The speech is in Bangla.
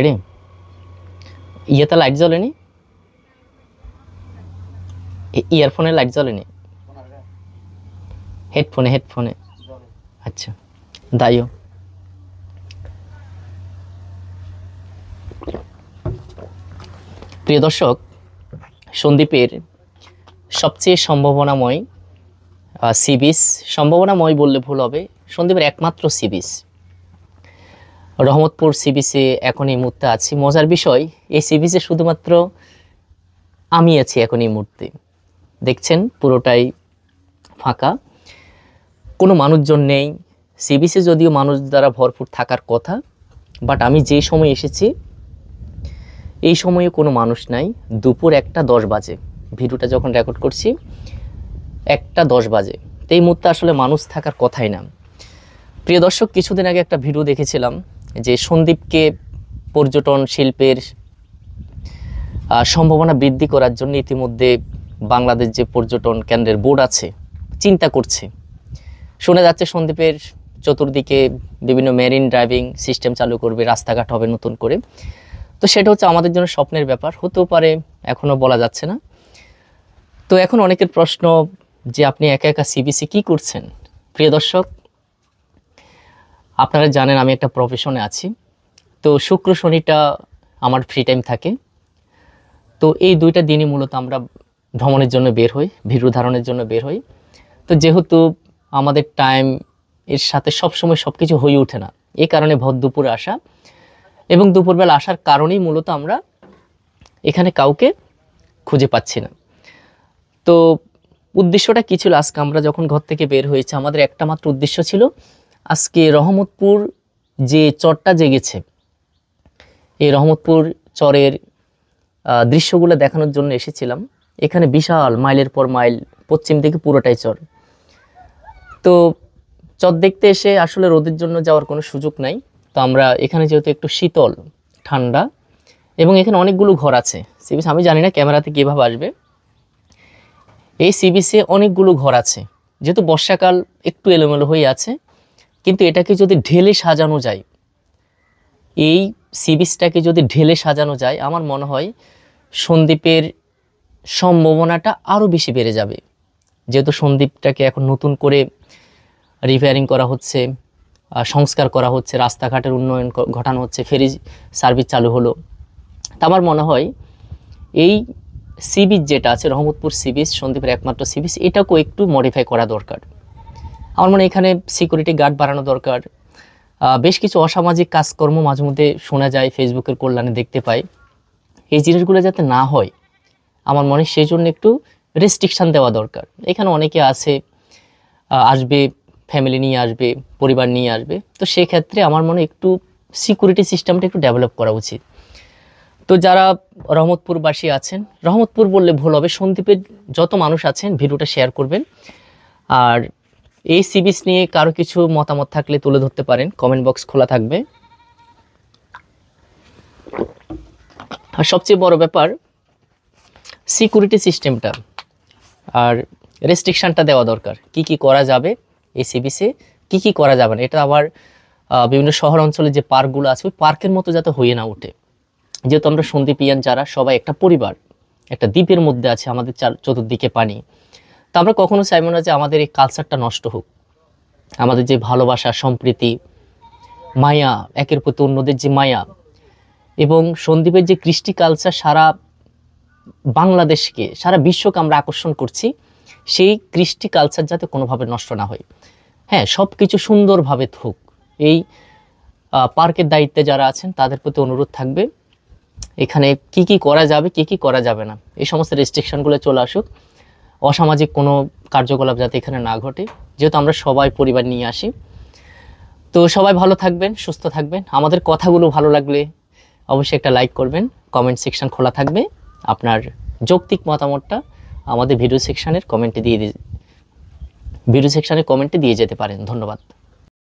রে ইয়েতে লাইট জ্বলেনি, ইয়ারফোনে লাইট জ্বলেনি, হেডফোনে আচ্ছা দাইও। প্রিয় দর্শক, সন্দ্বীপের সবচেয়ে সম্ভাবনাময় সি বিচ, সম্ভাবনাময় বললে ভুল হবে, সন্দ্বীপের একমাত্র সি বিচ রহমতপুর সি বিচে এখন এই মুহূর্তে আছি। মজার বিষয়, এই সি বিচে শুধুমাত্র আমি আছি এখন এই মুহূর্তে। দেখছেন পুরোটাই ফাঁকা, কোনো মানুষজন নেই। সি বিচে যদিও মানুষ দ্বারা ভরপুর থাকার কথা, বাট আমি যে সময় এসেছি এই সময়ে কোনো মানুষ নাই। দুপুর 1:10 বাজে, ভিডিওটা যখন রেকর্ড করছি 1:10 বাজে, তো এই মুহূর্তে আসলে মানুষ থাকার কথাই না। প্রিয় দর্শক, কিছুদিন আগে একটা ভিডিও দেখেছিলাম যে সন্দ্বীপকে পর্যটন শিল্পের সম্ভাবনা বৃদ্ধি করার জন্য ইতিমধ্যে বাংলাদেশ যে পর্যটন কেন্দ্রের বোর্ড আছে চিন্তা করছে। শোনা যাচ্ছে সন্দ্বীপের চতুর্দিকে বিভিন্ন মেরিন ড্রাইভিং সিস্টেম চালু করবে, রাস্তাঘাট হবে নতুন করে। তো সেটা হচ্ছে আমাদের জন্য স্বপ্নের ব্যাপার, হতেও পারে, এখনও বলা যাচ্ছে না। তো এখন অনেকের প্রশ্ন যে আপনি একা একা সি বিচে কী করছেন? প্রিয় দর্শক, আপনারা জানেন আমি একটা প্রফেশনে আছি, তো শুক্র শনিটা আমার ফ্রি টাইম থাকে। তো এই দুইটা দিনই মূলত আমরা ভ্রমণের জন্য বের হই, ভিডিও ধারণের জন্য বের হই। তো যেহেতু আমাদের টাইম এর সাথে সবসময় সব কিছু হয়ে ওঠে না, এই কারণে ভর দুপুরে আসা, এবং দুপুরবেলা আসার কারণেই মূলত আমরা এখানে কাউকে খুঁজে পাচ্ছি না। তো উদ্দেশ্যটা কী ছিল? আজকে আমরা যখন ঘর থেকে বের হয়েছে, আমাদের একটা মাত্র উদ্দেশ্য ছিল, আজকে রহমতপুর যে চরটা জেগেছে, এই রহমতপুর চরের দৃশ্যগুলো দেখানোর জন্য এসেছিলাম। এখানে বিশাল মাইলের পর মাইল, পশ্চিম দিকে পুরোটাই চর। তো চর দেখতে এসে আসলে রোদের জন্য যাওয়ার কোনো সুযোগ নাই। তো আমরা এখানে যেহেতু একটু শীতল ঠান্ডা, এবং এখানে অনেকগুলো ঘর আছে সি বিচ, আমি জানি না ক্যামেরাতে কীভাবে আসবে। এই সি বিচে অনেকগুলো ঘর আছে, যেহেতু বর্ষাকাল একটু এলোমেলো হয়ে আছে, কিন্তু এটাকে যদি ঢেলে সাজানো যায়, এই সি বিচটাকে যদি ঢেলে সাজানো যায়, আমার মনে হয় সন্দ্বীপের সম্ভাবনাটা আরও বেশি বেড়ে যাবে। যেহেতু সন্দ্বীপটাকে এখন নতুন করে রিপেয়ারিং করা হচ্ছে, সংস্কার করা হচ্ছে, রাস্তাঘাটের উন্নয়ন ঘটানো হচ্ছে, ফেরি সার্ভিস চালু হলো। তা আমার মনে হয় এই সি বিচ যেটা আছে, রহমতপুর সি বিচ, সন্দ্বীপের একমাত্র সি বিচ, এটাকেও একটু মডিফাই করা দরকার। আমার মনে হয় এখানে সিকিউরিটি গার্ড বাড়ানো দরকার। বেশ কিছু অসামাজিক কাজকর্ম মাঝে মধ্যে শোনা যায়, ফেসবুকের কল্যাণে দেখতে পাই। এই জিনিসগুলো যাতে না হয়, আমার মনে হয় সেই জন্য একটু রেস্ট্রিকশান দেওয়া দরকার। এখানে অনেকে আছে, আসবে, ফ্যামিলি নিয়ে আসবে, পরিবার নিয়ে আসবে, তো সেক্ষেত্রে আমার মনে হয় একটু সিকিউরিটি সিস্টেমটা একটু ডেভেলপ করা উচিত। তো যারা রহমতপুরবাসী আছেন, রহমতপুর বললে ভুল হবে, সন্দ্বীপের যত মানুষ আছেন ভিডিওটা শেয়ার করবেন। আর এই সি বিচ নিয়ে কারো কিছু মতামত থাকলে তুলে ধরতে পারেন, কমেন্ট বক্স খোলা থাকবে। আর সবচেয়ে বড় ব্যাপার সিকিউরিটি সিস্টেমটা আর রেস্ট্রিকশানটা দেওয়া দরকার, কি কি করা যাবে এই সি বিচে, কী কী করা যাবে না। এটা আবার বিভিন্ন শহর অঞ্চলে যে পার্কগুলো আছে, ওই পার্কের মতো যাতে হয়ে না ওঠে। যেহেতু আমরা সন্দ্বীপিয়ান যারা সবাই একটা পরিবার, একটা দ্বীপের মধ্যে আছে, আমাদের চতুর্দিকে পানি। তো আমরা কখনো চাইবো না যে আমাদের এই কালচারটা নষ্ট হোক, আমাদের যে ভালোবাসা, সম্প্রীতি, মায়া, একের প্রতি অন্যদের যে মায়া, এবং সন্দ্বীপের যে কৃষ্টি কালচার সারা বাংলাদেশকে, সারা বিশ্বকে আমরা আকর্ষণ করছি, সেই কৃষ্টি কালচার যাতে কোনোভাবে নষ্ট না হয়। হ্যাঁ, সব কিছু সুন্দরভাবে হোক। এই পার্কের দায়িত্বে যারা আছেন তাদের প্রতি অনুরোধ থাকবে, এখানে কি কি করা যাবে, কি কি করা যাবে না, এই সমস্ত রেস্ট্রিকশানগুলো চলে আসুক। অসামাজিক কোনো কার্যকলাপ যাতে এখানে না ঘটে, যেহেতু আমরা সবাই পরিবার নিয়ে আসি। তো সবাই ভালো থাকবেন, সুস্থ থাকবেন। আমাদের কথাগুলো ভালো লাগলে অবশ্যই একটা লাইক করবেন, কমেন্ট সেকশন খোলা থাকবে। আপনার যৌক্তিক মতামতটা আমাদের ভিডিও সেকশানে কমেন্টে দিয়ে যেতে পারেন। ধন্যবাদ।